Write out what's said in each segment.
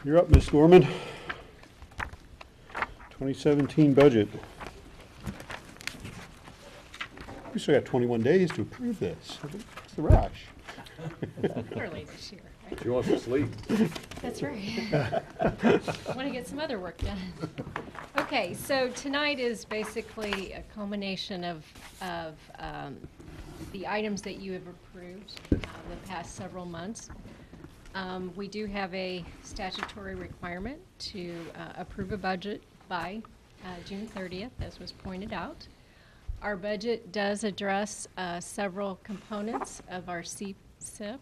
You're up, Ms. Norman. 2017 budget. We still got 21 days to approve this. What's the rush? Early this year, right? She wants to sleep. That's right. Want to get some other work done. Okay, so tonight is basically a culmination of the items that you have approved the past several months. We do have a statutory requirement to approve a budget by June 30th, as was pointed out. Our budget does address several components of our CSIP,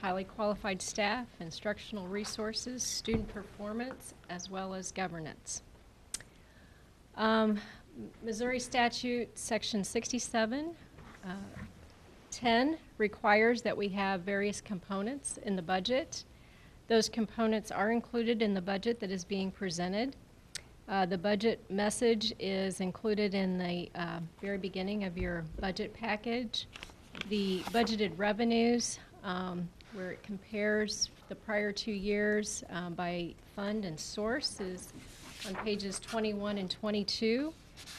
highly qualified staff, instructional resources, student performance, as well as governance. Missouri Statute Section 67, 10 requires that we have various components in the budget. Those components are included in the budget that is being presented. The budget message is included in the very beginning of your budget package. The budgeted revenues, where it compares the prior 2 years by fund and source, is on pages 21 and 22.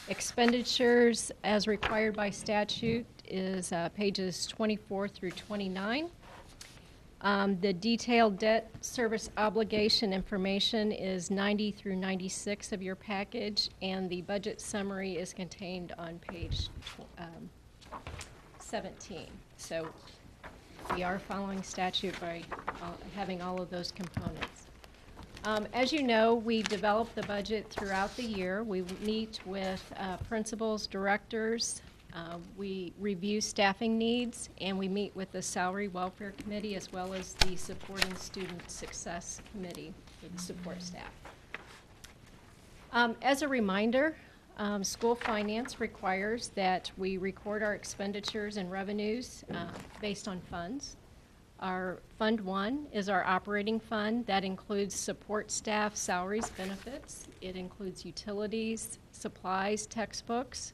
Expenditures, as required by statute, is pages 24 through 29. The detailed debt service obligation information is 90 through 96 of your package, and the budget summary is contained on page 17. So we are following statute by having all of those components. As you know, we develop the budget throughout the year. We meet with principals, directors, we review staffing needs, and we meet with the Salary Welfare Committee as well as the Supporting Student Success Committee for the support staff. As a reminder, school finance requires that we record our expenditures and revenues based on funds. Our Fund 1 is our operating fund. That includes support staff, salaries, benefits. It includes utilities, supplies, textbooks,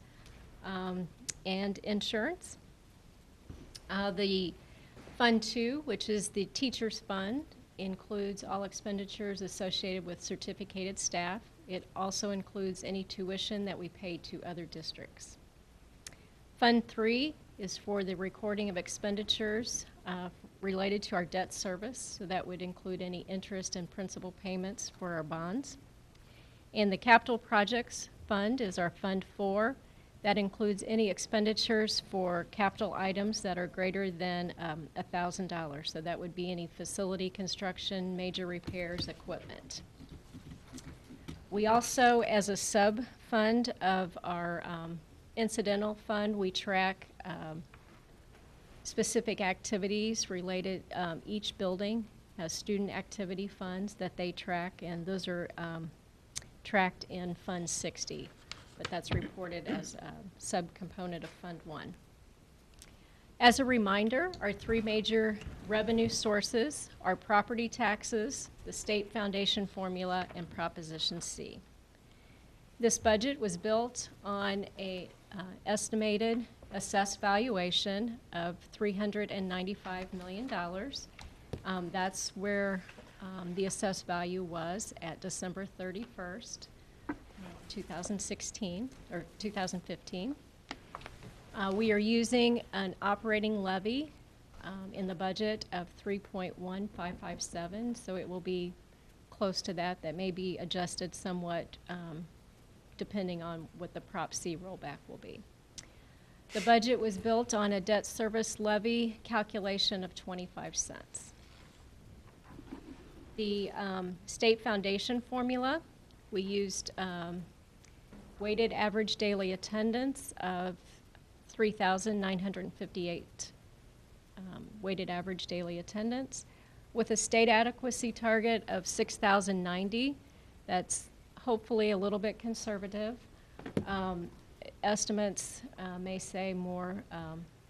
and insurance. The Fund 2, which is the teacher's fund, includes all expenditures associated with certificated staff. It also includes any tuition that we pay to other districts. Fund 3 is for the recording of expenditures related to our debt service, so that would include any interest and principal payments for our bonds. And the Capital Projects Fund is our Fund 4. That includes any expenditures for capital items that are greater than $1,000. So that would be any facility construction, major repairs, equipment. We also, as a sub-fund of our incidental fund, we track specific activities related. Each building has student activity funds that they track, and those are tracked in Fund 60. But that's reported as a subcomponent of Fund 1. As a reminder, our three major revenue sources are property taxes, the state foundation formula, and Proposition C. This budget was built on a estimated assessed valuation of $395 million. That's where the assessed value was at December 31st. 2016 or 2015. We are using an operating levy in the budget of 3.1557, so it will be close to that. That may be adjusted somewhat depending on what the Prop C rollback will be. The budget was built on a debt service levy calculation of 25 cents. The state foundation formula, we used weighted average daily attendance of 3,958 weighted average daily attendance with a state adequacy target of 6,090. That's hopefully a little bit conservative. Estimates may say more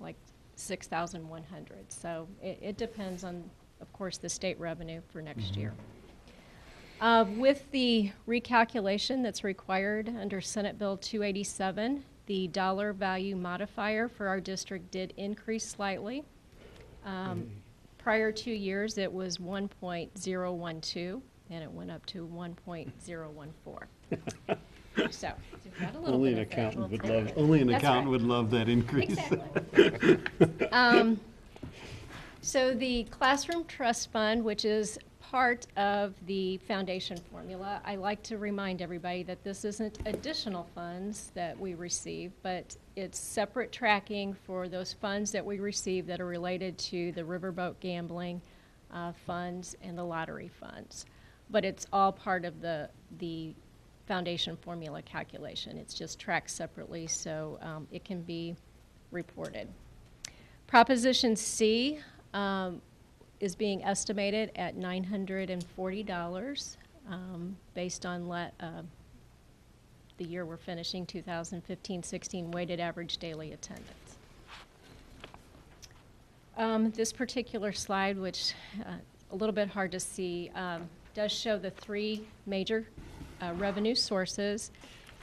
like 6,100. So it depends on, of course, the state revenue for next year. With the recalculation that's required under Senate Bill 287, the dollar value modifier for our district did increase slightly. prior 2 years, it was 1.012, and it went up to 1.014. So we've got a little Only bit an of that. accountant We'll would take love, it. only an That's accountant right. would love that increase. Exactly. So the Classroom Trust Fund, which is part of the foundation formula, I like to remind everybody that this isn't additional funds that we receive, but it's separate tracking for those funds that we receive that are related to the riverboat gambling funds and the lottery funds. But it's all part of the foundation formula calculation. It's just tracked separately, so it can be reported. Proposition C is being estimated at $940 based on the year we're finishing, 2015-16 weighted average daily attendance. This particular slide, which a little bit hard to see, does show the three major revenue sources,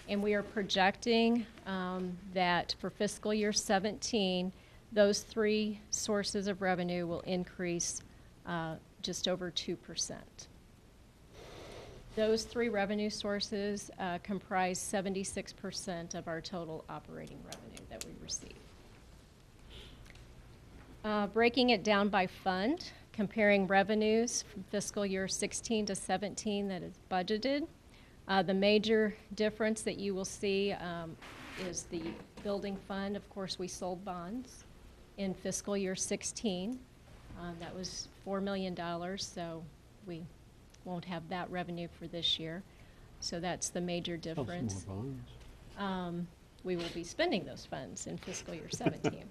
and we are projecting that for fiscal year 17, those three sources of revenue will increase just over 2%. Those three revenue sources comprise 76% of our total operating revenue that we receive. Breaking it down by fund, comparing revenues from fiscal year 16 to 17 that is budgeted. The major difference that you will see is the building fund. Of course, we sold bonds in fiscal year 16. That was $4 million, so we won't have that revenue for this year. So that's the major difference. More bonds. We will be spending those funds in fiscal year 17.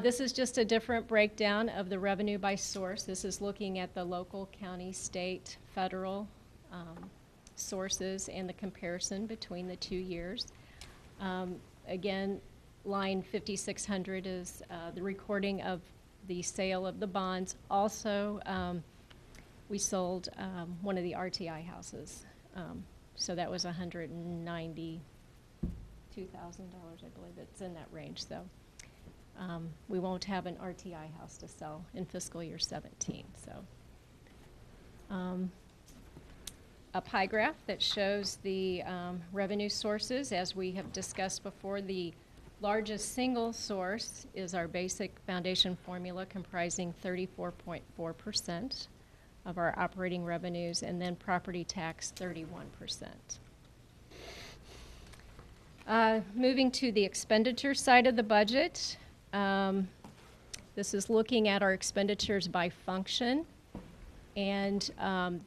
This is just a different breakdown of the revenue by source. This is looking at the local, county, state, federal sources and the comparison between the 2 years. Again, line 5600 is the recording of the sale of the bonds. Also, we sold one of the RTI houses. So that was $192,000, I believe. It's in that range. So we won't have an RTI house to sell in fiscal year 17. So a pie graph that shows the revenue sources. As we have discussed before, the largest single source is our basic foundation formula, comprising 34.4% of our operating revenues, and then property tax, 31%. Moving to the expenditure side of the budget, this is looking at our expenditures by function, and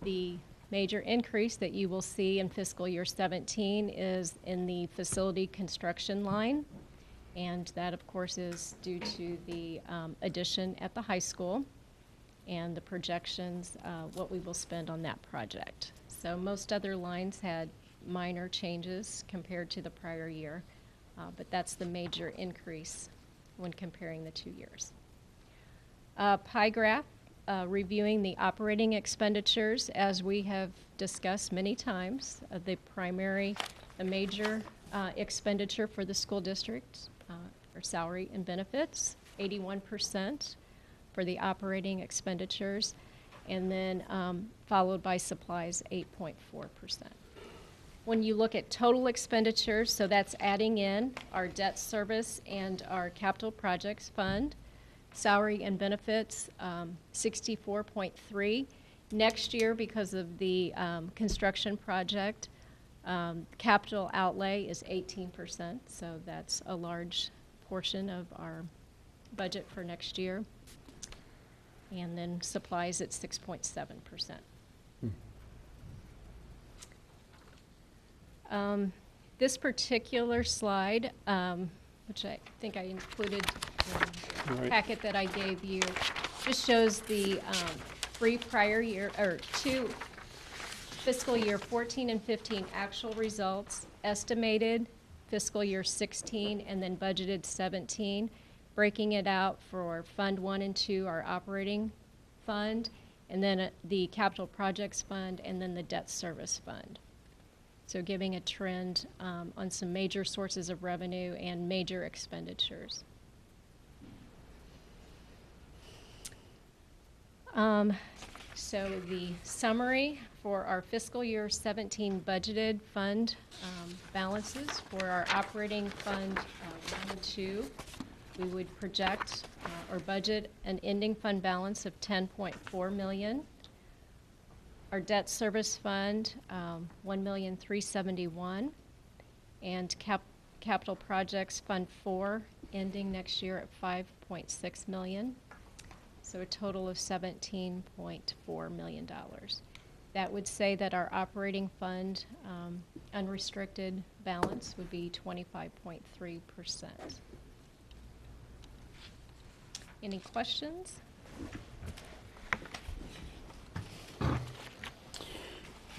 the major increase that you will see in fiscal year 17 is in the facility construction line. And that, of course, is due to the addition at the high school and the projections, what we will spend on that project. So most other lines had minor changes compared to the prior year, but that's the major increase when comparing the 2 years. Pie graph, reviewing the operating expenditures. As we have discussed many times, the major expenditure for the school district are salary and benefits, 81% for the operating expenditures, and then followed by supplies, 8.4%. When you look at total expenditures, so that's adding in our debt service and our capital projects fund, salary and benefits, 64.3. Next year, because of the construction project, capital outlay is 18%, so that's a large portion of our budget for next year. And then supplies at 6.7%. This particular slide, which I think I included in the packet that I gave you, just shows the three prior year, or two fiscal year 14 and 15 actual results, estimated fiscal year 16, and then budgeted 17, breaking it out for Fund 1 and 2, our operating fund, and then the capital projects fund, and then the debt service fund. So giving a trend on some major sources of revenue and major expenditures. So the summary for our fiscal year 17 budgeted fund balances for our operating fund 1 and 2, we would project or budget an ending fund balance of $10.4 million. Our debt service fund, $1,371,000, and capital projects fund 4 ending next year at $5.6 million. So a total of $17.4 million. That would say that our operating fund unrestricted balance would be 25.3%. Any questions?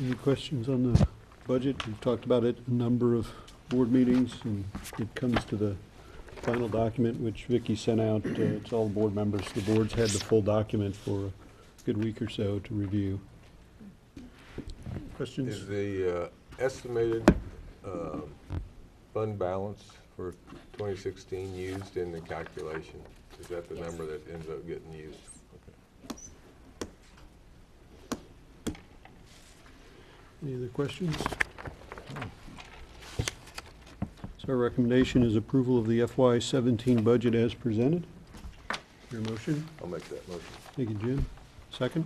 Any questions on the budget? We've talked about it a number of board meetings, and it comes to the final document, which Vicki sent out to all the board members. The board's had the full document for a good week or so to review. Questions? Is the estimated fund balance for 2016 used in the calculation? Is that the Yes. number that ends up getting used? Okay. Any other questions? So our recommendation is approval of the FY17 budget as presented. Your motion? I'll make that motion. Thank you, Jim. Second?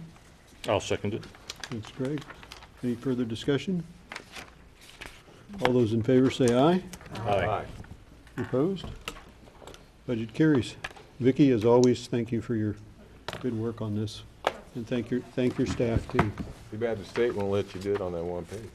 I'll second it. Thanks, Greg. Any further discussion? All those in favor say aye. Aye. Opposed? Budget carries. Vicki, as always, thank you for your good work on this. And thank your staff, too. Too bad the state won't let you do it on that one page.